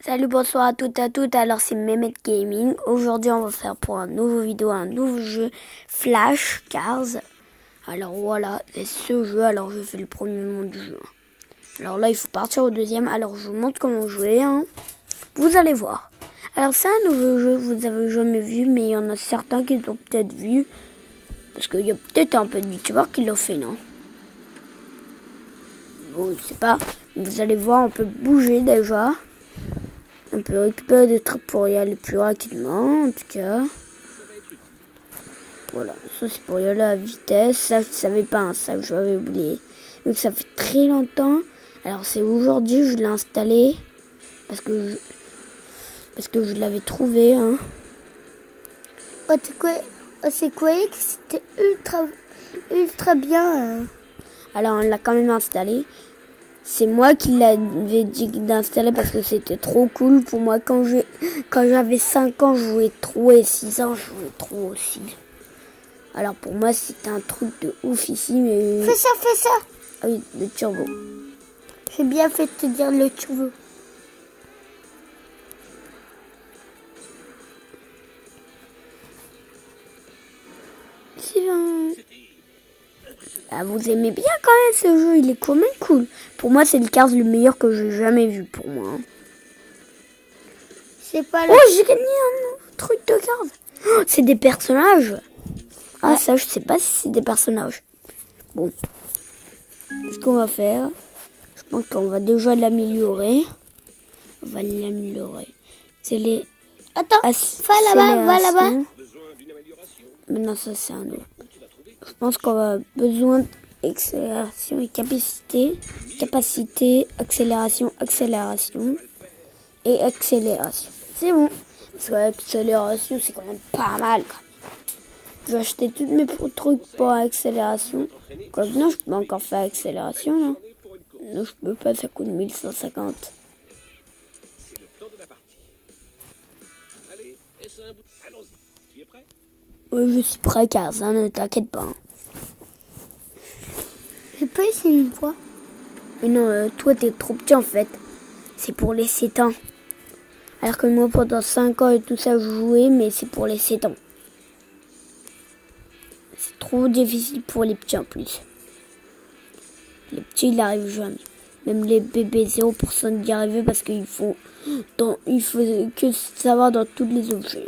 Salut, bonsoir à toutes et à toutes, alors c'est Mehmet Gaming. Aujourd'hui on va faire pour un nouveau vidéo, un nouveau jeu Flash Cars. Alors voilà, c'est ce jeu, alors je fais le premier monde du jeu. Alors là il faut partir au deuxième, alors je vous montre comment jouer, hein. Vous allez voir. Alors c'est un nouveau jeu que vous avez jamais vu, mais il y en a certains qui l'ont peut-être vu. Parce qu'il y a peut-être un peu de youtubeurs qui l'ont fait, non? Bon, je sais pas, vous allez voir, on peut bouger déjà. On peut récupérer des trucs pour y aller plus rapidement, en tout cas. Voilà, ça c'est pour y aller à vitesse. Ça, je ne savais pas, hein, ça j'avais oublié. Donc ça fait très longtemps. Alors c'est aujourd'hui, je l'ai installé. Parce que je l'avais trouvé. Hein. C'est quoi que c'était ultra bien. Alors on l'a quand même installé. C'est moi qui l'avais dit d'installer parce que c'était trop cool pour moi. Quand j'avais 5 ans, je jouais trop et 6 ans, je jouais trop aussi. Alors pour moi, c'était un truc de ouf ici, mais... Fais ça. Ah oui, le turbo. J'ai bien fait de te dire le turbo. C'est bien. Ah, vous aimez bien quand même ce jeu, il est quand même cool. Pour moi, c'est le Cars le meilleur que j'ai jamais vu pour moi. Hein. C'est pas Oh, j'ai gagné un truc de Cars. Oh, c'est des personnages. Ah, ça, je sais pas si c'est des personnages. Bon. Ce qu'on va faire, je pense qu'on va déjà l'améliorer. On va l'améliorer. C'est les... Attends, va là-bas. Mais non, ça, c'est un autre. Je pense qu'on va besoin d'accélération et capacité. Capacité, accélération et accélération. C'est bon. Parce que l'accélération, c'est quand même pas mal. Je vais acheter tous mes trucs pour accélération. Comme non, je peux encore faire accélération. Non, non je peux pas, ça coûte 1150. Oui, je suis prêt, car ça ne t'inquiète pas. Hein. J'ai pas essayé une fois. Mais non, toi, t'es trop petit en fait. C'est pour les 7 ans. Alors que moi, pendant 5 ans et tout ça, je jouais, mais c'est pour les 7 ans. C'est trop difficile pour les petits en plus. Les petits, ils n'arrivent jamais. Même les bébés, 0% d'y arriver parce qu'il faut que savoir dans tous les objets.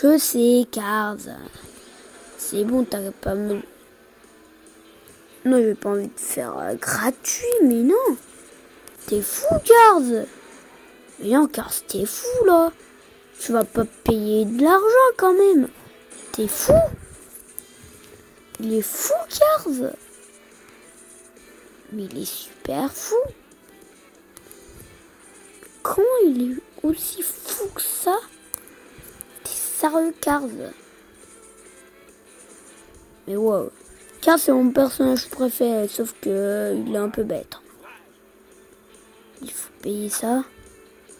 Je sais, Cars. C'est bon, t'as pas me... Non, j'ai pas envie de faire gratuit, mais non. T'es fou, Cars. Mais non, Cars, t'es fou, là. Tu vas pas payer de l'argent, quand même. T'es fou. Il est fou, Cars. Mais il est super fou. Comment il est aussi fou que ça? T'es sérieux, Cars? Mais wow. Cars, c'est mon personnage préféré, sauf que il est un peu bête. Il faut payer ça.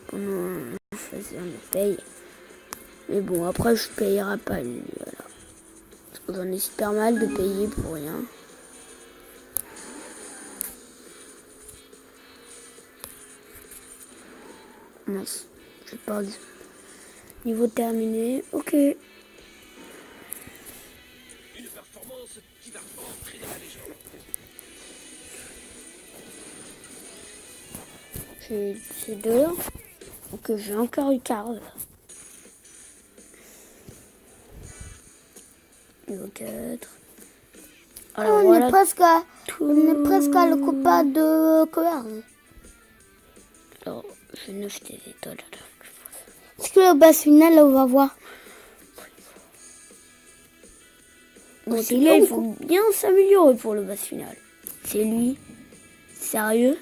Pendant... Vas-y, on le paye. Mais bon, après, je payerai pas lui, voilà. Parce que j'en ai super mal de payer pour rien. Mince, j'ai perdu. Niveau terminé, ok. J'ai ces deux. Donc j'ai encore eu Cars. Niveau 4. Alors, on voilà est presque à le copain de Cars. Alors, je vais acheter des étoiles. Est-ce que le bas final, là, on va voir? Bon, c'est là, il faut bien s'améliorer pour le boss final. C'est lui. Sérieux?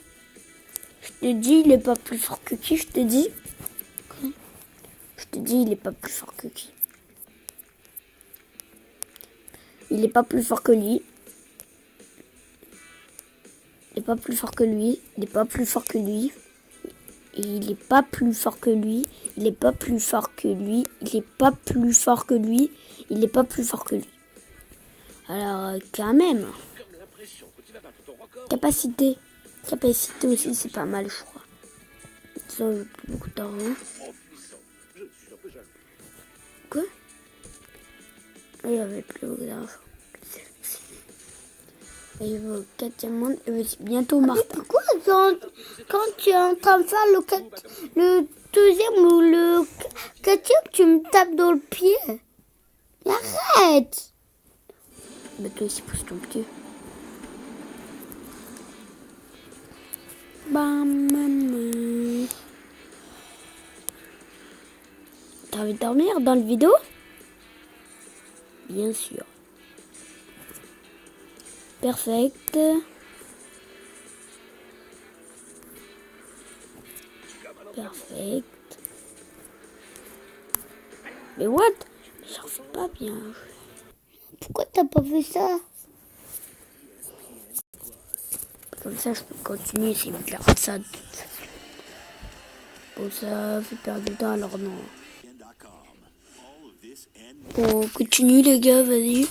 Je te dis, il est pas plus fort que qui, je te dis? Je te dis, il est pas plus fort que qui? Il est pas plus fort que lui. Il est pas plus fort que lui. Il est pas plus fort que lui. Il est pas plus fort que lui. Il est pas plus fort que lui. Il est pas plus fort que lui. Il est pas plus fort que lui. Alors, quand même. Capacité. Capacité aussi, c'est pas mal, je crois. Ça, j'ai plus beaucoup d'argent. Quoi? Il y avait plus beaucoup d'argent. Et il veut 4 diamants et bientôt Martin. Pourquoi quand tu es en train de faire le deuxième ou le quatrième, tu me tapes dans le pied? Arrête! Bah toi aussi pousse ton pied. Bam. T'as envie de dormir dans le vidéo? Bien sûr. Perfect. Perfect. Mais what? J'en fais pas bien. Pourquoi t'as pas fait ça? Comme ça, je peux continuer si me faire ça. Bon, ça fait perdre du temps, alors non. Bon, continue les gars, vas-y.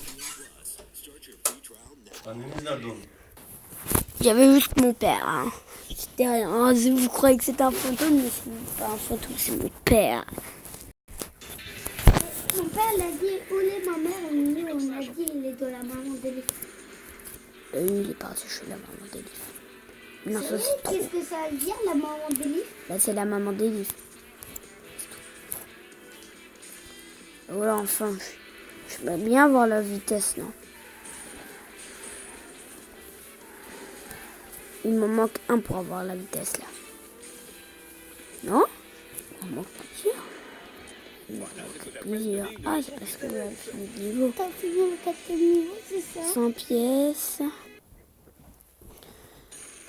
J'avais juste mon père. Hein. C'était rien. Hein. Vous croyez que c'est un fantôme, mais c'est pas un fantôme, c'est mon père. Mon père l'a dit, où est ma mère? Nous, on a dit, il est de la maman d'Elif. Il est parti chez la maman d'Elif. Non, ça c'est trop. Qu'est-ce que ça veut dire, la maman d'Elif? Là, c'est la maman d'Elif. Voilà, enfin, je vais bien voir la vitesse, non? Il me manque un pour avoir la vitesse, là. Non? Il me manque plusieurs. Il me manque plusieurs. Ah, c'est parce que j'ai fini le niveau. T'as fini le quatrième niveau, c'est ça? 100 pièces.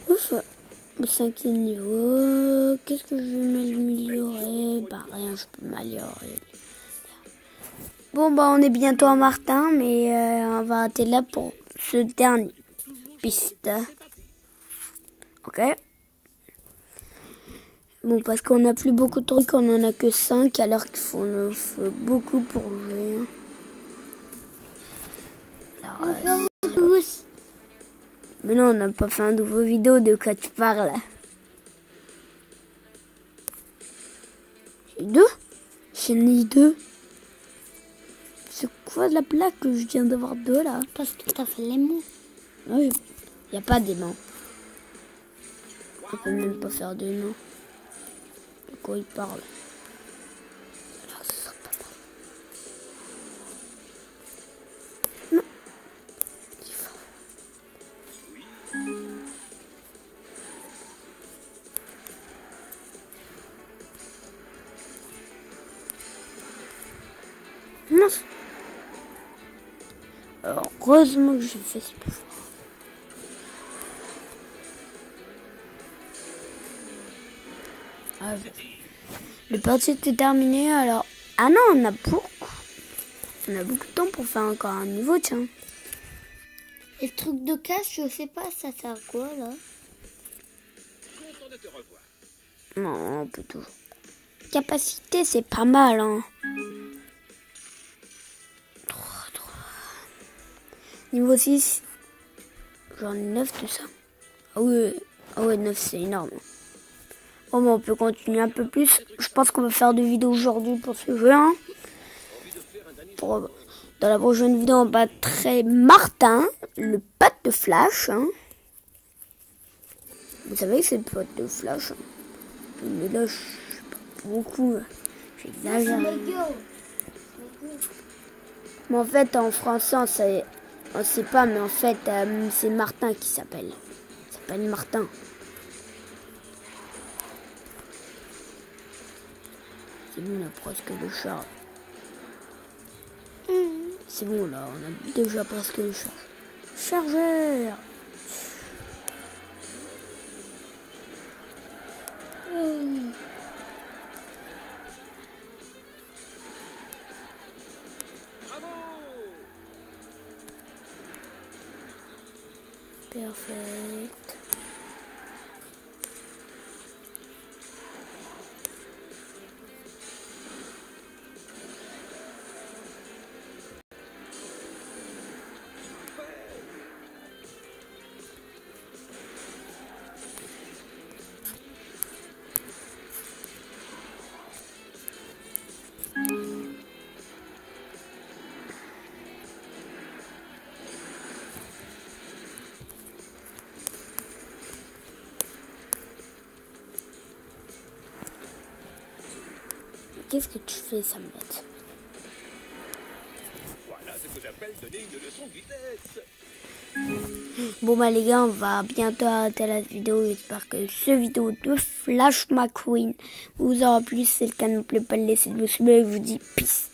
Ouf. Au 5e niveau. Qu'est-ce que je vais m'améliorer? Bah, rien, je peux m'améliorer. Bon, bah, on est bientôt à Martin, mais on va arrêter là pour ce dernier piste. Ok. Bon, parce qu'on n'a plus beaucoup de trucs, on en a que 5, alors qu'il faut beaucoup pour jouer. Alors, mais non, on n'a pas fait un nouveau vidéo, de quoi tu parles? J'ai 2? J'en ai 2. C'est quoi la blague que je viens d'avoir 2 là? Parce que t'as fait les mots. Oui, il n'y a pas d'aimant. On peut même pas faire d'aimant. De quoi il parle? Alors, ce sera pas mal. Non. Il faut. Mince. Alors, heureusement que j'ai fait ce pouvoir. Ah, le parti était terminé, alors... Ah non, on a beaucoup de temps pour faire encore un niveau, tiens. Et le truc de casse, je sais pas, ça sert à quoi, là? Non, on peut toujours. Capacité, c'est pas mal, hein. Niveau 6. J'en ai 9 de ça. Ah ouais, 9, c'est énorme. Bon, bah, on peut continuer un peu plus. Je pense qu'on va faire des vidéos aujourd'hui pour ce jeu. Hein. Dans la prochaine vidéo, on battrait Martin, le pote de Flash. Hein. Vous savez que c'est le pote de Flash. Hein. Mais là, je sais pas beaucoup. J'exagère. Mais en fait, en français, on sait pas, mais en fait, c'est Martin qui s'appelle. Il s'appelle Martin. C'est bon, on a presque le char. C'est bon, là, on a déjà presque le char. Chargeur. Perfect. Qu'est-ce que tu fais, Samuel? Voilà ce que j'appelle donner une leçon de vitesse. Bon bah les gars, on va bientôt arrêter la vidéo. J'espère que ce vidéo de Flash McQueen vous aura plu. Si c'est le cas, n'oubliez pas de laisser de vous suivre. Je vous dis peace.